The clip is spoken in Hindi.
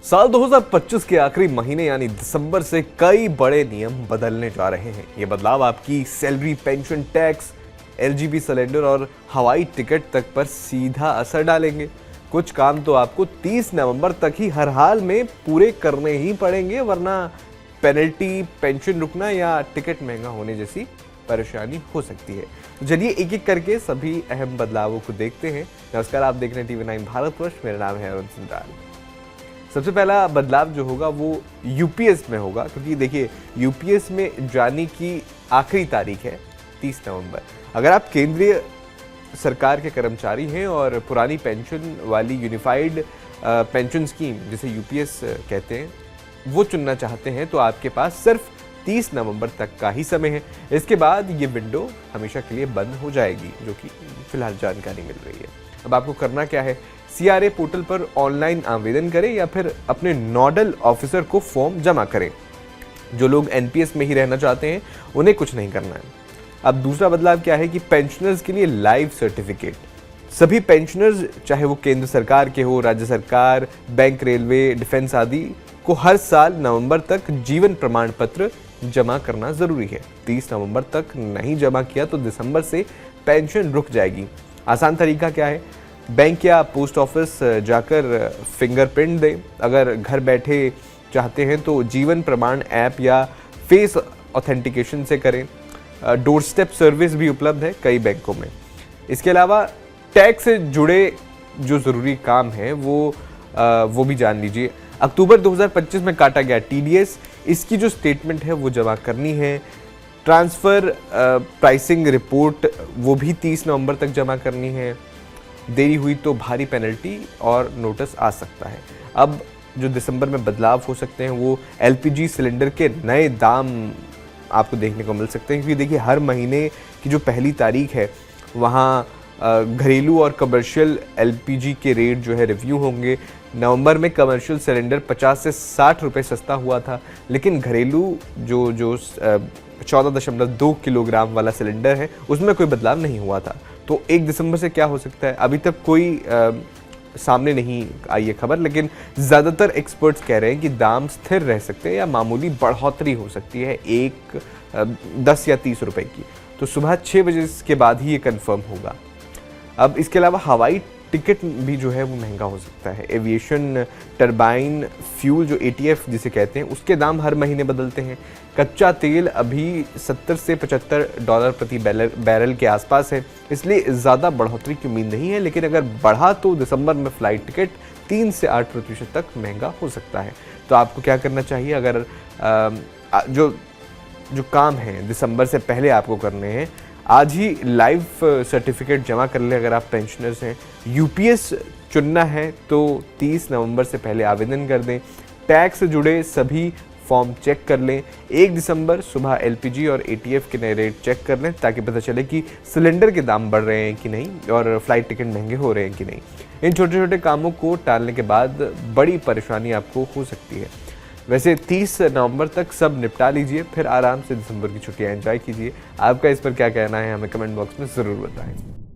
साल 2025 के आखिरी महीने यानी दिसंबर से कई बड़े नियम बदलने जा रहे हैं। ये बदलाव आपकी salary, pension, tax, LGB cylinder और हवाई टिकट तक पर सीधा असर डालेंगे। कुछ काम तो आपको 30 नवंबर तक ही हर हाल में पूरे करने ही पड़ेंगे, वरना पेनल्टी, पेंशन रुकना या टिकट महंगा होने जैसी परेशानी हो सकती है। तो चलिए एक एक करके सभी अहम बदलावों को देखते हैं। नमस्कार, आप देख रहे हैं TV9 भारतवर्ष। मेरा नाम है अरुण सिंदाल। सबसे पहला बदलाव जो होगा वो यूपीएस में होगा, क्योंकि देखिए यूपीएस में जाने की आखिरी तारीख है 30 नवंबर। अगर आप केंद्रीय सरकार के कर्मचारी हैं और पुरानी पेंशन वाली यूनिफाइड पेंशन स्कीम जिसे यूपीएस कहते हैं वो चुनना चाहते हैं, तो आपके पास सिर्फ 30 नवंबर तक का ही समय है। इसके बाद ये विंडो हमेशा के लिए बंद हो जाएगी, जो कि फिलहाल जानकारी मिल रही है। अब आपको करना क्या है, CRA पोर्टल पर ऑनलाइन आवेदन करें या फिर अपने नोडल ऑफिसर को फॉर्म जमा करें। जो लोग एनपीएस में ही रहना चाहते हैं उन्हें कुछ नहीं करना है। अब दूसरा बदलाव क्या है कि पेंशनर्स के लिए लाइव सर्टिफिकेट। सभी पेंशनर्स, चाहे वो केंद्र सरकार के हो, राज्य सरकार, बैंक, रेलवे, डिफेंस आदि, को हर साल नवंबर तक जीवन प्रमाण पत्र जमा करना जरूरी है। 30 नवंबर तक नहीं जमा किया तो दिसंबर से पेंशन रुक जाएगी। आसान तरीका क्या है, बैंक या पोस्ट ऑफिस जाकर फिंगरप्रिंट दें। अगर घर बैठे चाहते हैं तो जीवन प्रमाण ऐप या फेस ऑथेंटिकेशन से करें। डोर स्टेप सर्विस भी उपलब्ध है कई बैंकों में। इसके अलावा टैक्स से जुड़े जो ज़रूरी काम है वो भी जान लीजिए। अक्टूबर 2025 में काटा गया टीडीएस, इसकी जो स्टेटमेंट है वो जमा करनी है। ट्रांसफ़र प्राइसिंग रिपोर्ट वो भी 30 नवंबर तक जमा करनी है। देरी हुई तो भारी पेनल्टी और नोटिस आ सकता है। अब जो दिसंबर में बदलाव हो सकते हैं वो एलपीजी सिलेंडर के नए दाम आपको देखने को मिल सकते हैं, क्योंकि देखिए हर महीने की जो पहली तारीख है वहाँ घरेलू और कमर्शियल एलपीजी के रेट जो है रिव्यू होंगे। नवंबर में कमर्शियल सिलेंडर 50 से 60 रुपये सस्ता हुआ था, लेकिन घरेलू जो 14.2 किलोग्राम वाला सिलेंडर है उसमें कोई बदलाव नहीं हुआ था। तो 1 दिसंबर से क्या हो सकता है, अभी तक कोई सामने नहीं आई है खबर, लेकिन ज़्यादातर एक्सपर्ट्स कह रहे हैं कि दाम स्थिर रह सकते हैं या मामूली बढ़ोतरी हो सकती है, 10 या 30 रुपए की। तो सुबह 6 बजे के बाद ही ये कंफर्म होगा। अब इसके अलावा हवाई टिकट भी जो है वो महंगा हो सकता है। एविएशन टरबाइन फ्यूल जो ATF जिसे कहते हैं उसके दाम हर महीने बदलते हैं। कच्चा तेल अभी 70 से $75 प्रति बैरल के आसपास है, इसलिए ज़्यादा बढ़ोतरी की उम्मीद नहीं है, लेकिन अगर बढ़ा तो दिसंबर में फ़्लाइट टिकट 3 से 8% तक महंगा हो सकता है। तो आपको क्या करना चाहिए, अगर जो काम है दिसंबर से पहले आपको करने हैं, आज ही लाइव सर्टिफिकेट जमा कर लें। अगर आप पेंशनर्स हैं, यूपीएस चुनना है तो 30 नवंबर से पहले आवेदन कर दें। टैक्स से जुड़े सभी फॉर्म चेक कर लें। 1 दिसंबर सुबह एलपीजी और ATF के नए रेट चेक कर लें, ताकि पता चले कि सिलेंडर के दाम बढ़ रहे हैं कि नहीं और फ्लाइट टिकट महंगे हो रहे हैं कि नहीं। इन छोटे छोटे कामों को टालने के बाद बड़ी परेशानी आपको हो सकती है। वैसे 30 नवंबर तक सब निपटा लीजिए, फिर आराम से दिसंबर की छुट्टियां एंजॉय कीजिए। आपका इस पर क्या कहना है हमें कमेंट बॉक्स में ज़रूर बताएं।